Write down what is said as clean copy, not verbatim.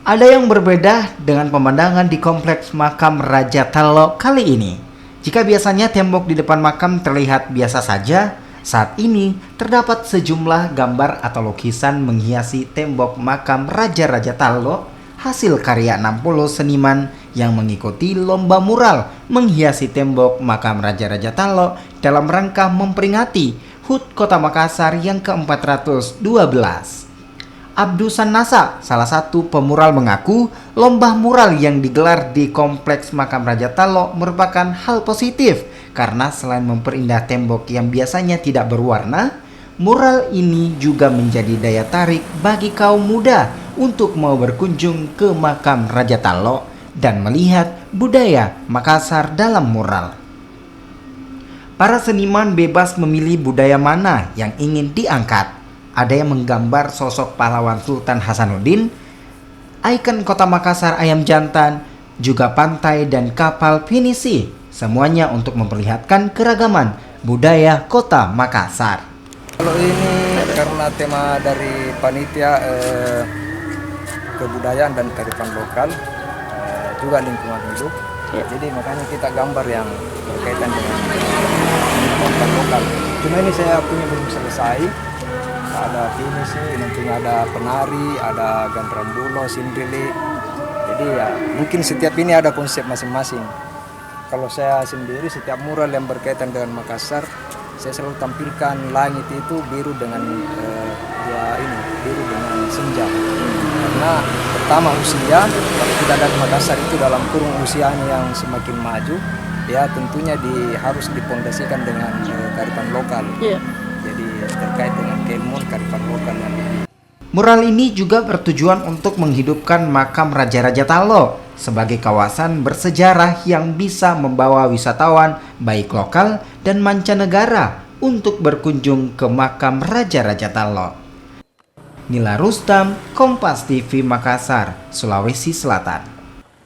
Ada yang berbeda dengan pemandangan di kompleks makam Raja Tallo kali ini. Jika biasanya tembok di depan makam terlihat biasa saja, saat ini terdapat sejumlah gambar atau lukisan menghiasi tembok makam Raja-Raja Tallo, hasil karya 60 seniman yang mengikuti lomba mural menghiasi tembok makam Raja-Raja Tallo dalam rangka memperingati HUT Kota Makassar yang ke-412. Abdusan Nasa, salah satu pemural, mengaku lomba mural yang digelar di kompleks makam Raja Tallo merupakan hal positif karena selain memperindah tembok yang biasanya tidak berwarna, mural ini juga menjadi daya tarik bagi kaum muda untuk mau berkunjung ke makam Raja Tallo dan melihat budaya Makassar dalam mural. Para seniman bebas memilih budaya mana yang ingin diangkat. Ada yang menggambar sosok pahlawan Sultan Hasanuddin, ikon kota Makassar ayam jantan, juga pantai dan kapal pinisi. Semuanya untuk memperlihatkan keragaman budaya kota Makassar. Kalau ini karena tema dari panitia kebudayaan dan kearifan lokal, juga lingkungan hidup. Jadi makanya kita gambar yang berkaitan dengan kearifan lokal. Cuma ini saya punya belum selesai. Ada pinisi, nantinya ada penari, ada gandrambulo, sindrili. Jadi ya mungkin setiap ini ada konsep masing-masing. Kalau saya sendiri setiap mural yang berkaitan dengan Makassar, saya selalu tampilkan langit itu biru dengan biru dengan senja. Karena pertama usia, kalau kita dari Makassar itu dalam kurung usianya yang semakin maju, ya tentunya harus dipondasikan dengan kearifan lokal. Jadi terkait dengan keilmuan kearifan lokal. Mural ini juga bertujuan untuk menghidupkan makam Raja-Raja Tallo sebagai kawasan bersejarah yang bisa membawa wisatawan baik lokal dan mancanegara untuk berkunjung ke makam Raja-Raja Tallo. Nila Rustam, Kompas TV Makassar, Sulawesi Selatan.